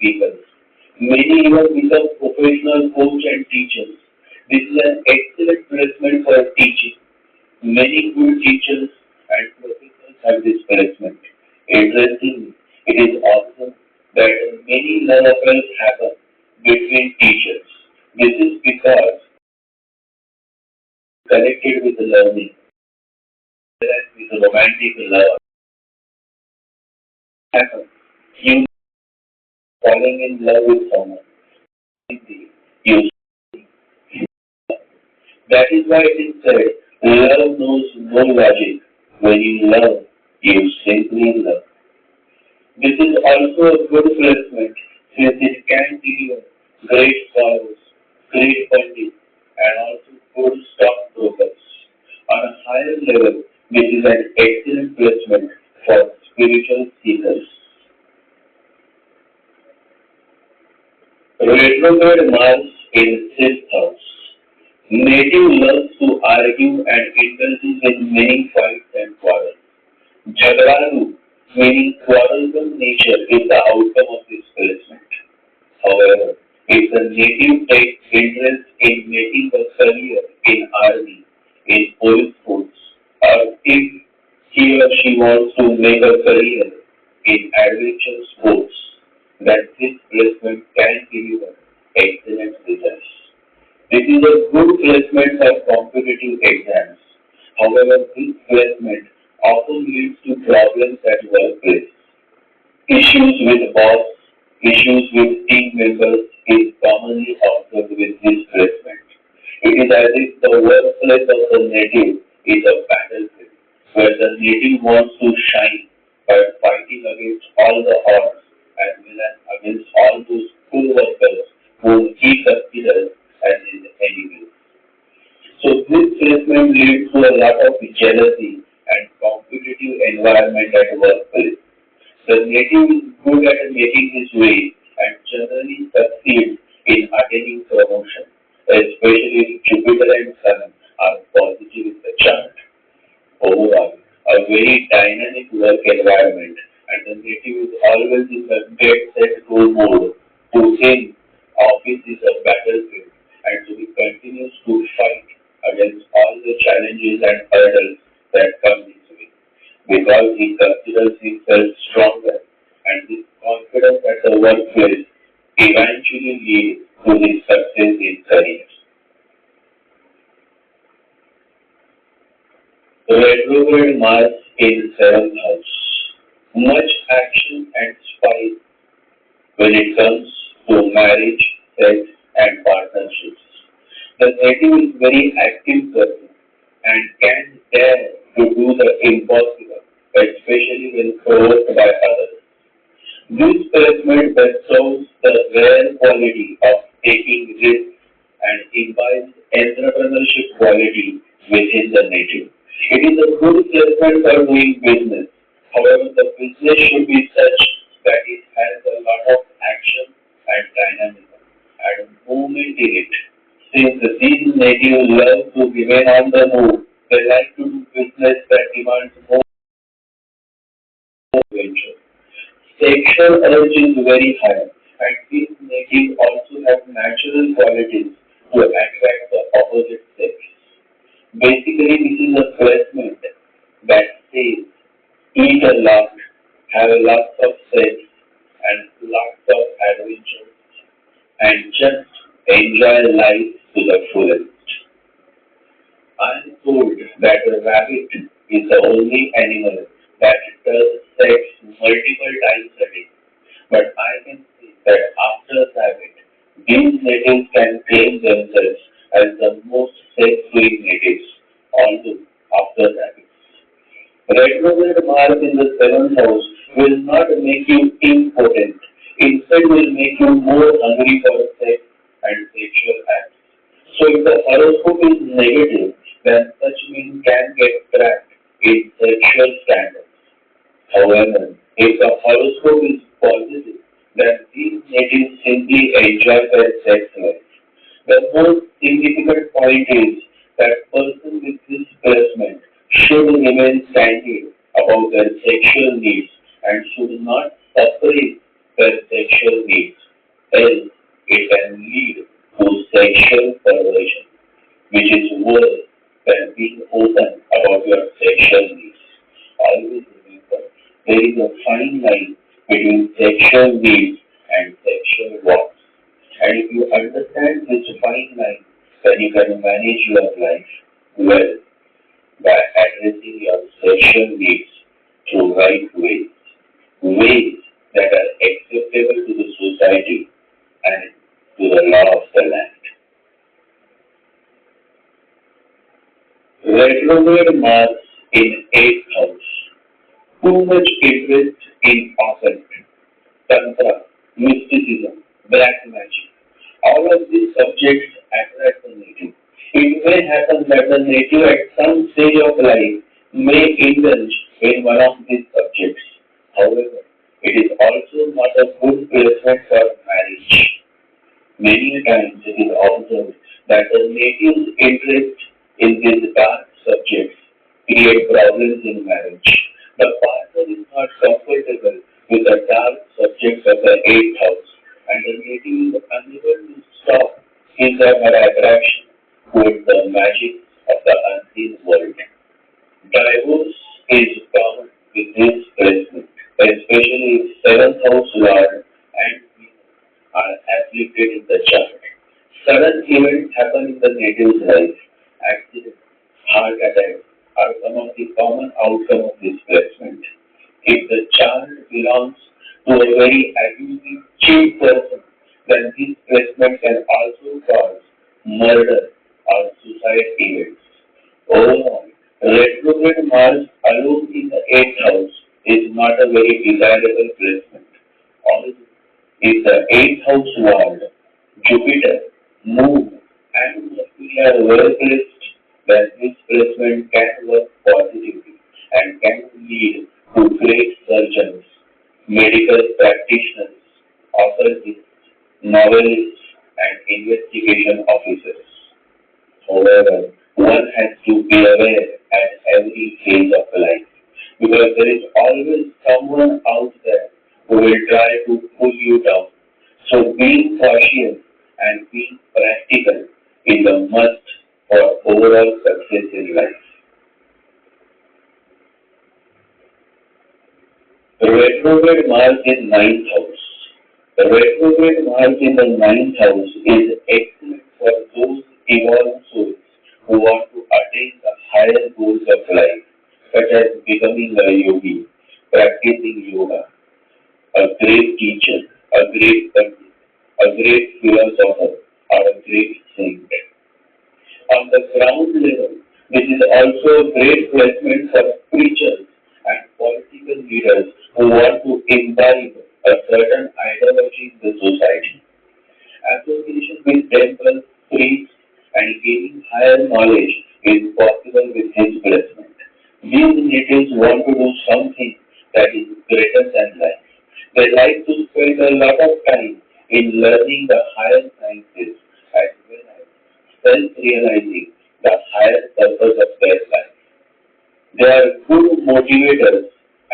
people. Many even become professional coach and teachers. This is an excellent placement for teaching. Many good teachers and professors have this placement. Interestingly, it is awesome that many love affairs happen between teachers. This is because connected with learning, whereas with romantic love happens. You falling in love with someone. You That is why it is said, love knows no logic. When you love, you simply love. This is also a good placement since it can deliver great scholars, great pundits, and also good stockbrokers. On a higher level, this is an excellent placement for spiritual seekers. Retrograde Mars in sixth house. Native loves to argue and indulges in many fights and quarrels. Jagranu, meaning quarrelsome nature, is the outcome of this placement. However, if the native takes interest in making a career in army, in police force, or if he or she wants to make a career in adventure sports, then this placement can deliver excellent results. This is a good placement for competitive exams. However, this placement often leads to problems at workplace. Issues with boss, issues with team members is commonly observed with this placement. It is as if the workplace of the native is a battlefield where the native wants to shine by fighting against all the odds as well as against all those co-workers whom he considers as his enemies. So this placement leads to a lot of jealousy and competitive environment at workplace. The native is good at making his way and generally succeeds in attaining promotion, especially if Jupiter and Sun are positive in the chart. Overall, a very dynamic work environment, and the native is always in the get set go mode. To him, office is a battlefield, and so he continues to fight against all the challenges and hurdles that come his way, because he considers himself stronger, and this confidence at the workplace eventually leads to his success in career. Retrograde Mars in seventh house. Much action and spice when it comes to marriage, sex, and partnerships. The native is very active person and can dare to do the impossible, especially when provoked by others. This placement bestows the rare quality of taking risks and imbibes entrepreneurship quality within the native. It is a good placement for doing business. However, the business should be such that it has a lot of action and dynamism and movement in it. Since these natives love to remain on the move, they like to do business that demands more venture. Sexual urge is very high, and these natives also have natural qualities to attract the opposite sex. Basically, this is a placement that says eat a lot, have lots of sex, and lots of adventures, and just enjoy life to the fullest. I am told that a rabbit is the only animal that does sex multiple times a day. But I can see that after rabbit, these natives can claim themselves as the most sex-free natives, although after rabbits. Retrograde Mars in the seventh house will not make you impotent. Instead, will make you more hungry for sex and sexual acts. So, if the horoscope is negative, then such men can get trapped in sexual standards. However, if the horoscope is positive, then these natives simply enjoy their sex life. The most significant point is that person with this placement should remain candid about their sexual needs and should not suppress their sexual needs. between sexual needs and sexual wants. And if you understand this fine line, then you can manage your life well by addressing your sexual needs through right ways, ways that are acceptable to the society and to the law of the land. Retrograde Mars in 8th house. Too much interest in occult, tantra, mysticism, black magic. All of these subjects attract the native. It may happen that the native at some stage of life may indulge in one of these subjects. However, it is also not a good placement for marriage. Many times it is observed that the native's interest in these dark subjects create problems in marriage. The partner is not comfortable with the dark subjects of the 8th house, and the native is unable to stop his or her attraction towards the magic of the unseen world. Divorce is common with this placement, especially if 7th house Lord and Venus are afflicted in the chart. Sudden events happen in the native's life. Accidents, heart attacks are some of the common outcome of this placement. If the child belongs to a very abusive, cheap person, then this placement can also cause murder or suicide events. Overall, retrograde Mars alone in the 8th house is not a very desirable placement. Also, if the 8th house Lord, Jupiter, Moon, and Mercury are well placed, then this placement can work positively and can lead to great surgeons, medical practitioners, occultists, novelists, and investigation officers. However, one has to be aware at every phase of life because there is always someone out there who will try to pull you down. So being cautious and being practical is a must for overall success in life. Retrograde Mars in 9th house. The retrograde Mars in the 9th house is excellent for those evolved souls who want to attain the higher goals of life, such as becoming a yogi, practicing yoga, a great teacher, a great pandit, a great philosopher, or a great saint. On the ground level, this is also a great placement for preachers and political leaders who want to imbibe a certain ideology in the society. Association with temples, priests, and gaining higher knowledge is possible with his placement. These natives want to do something that is greater than life. They like to spend a lot of time in learning the higher sciences as well as self-realizing the higher purpose of their life. They are good motivators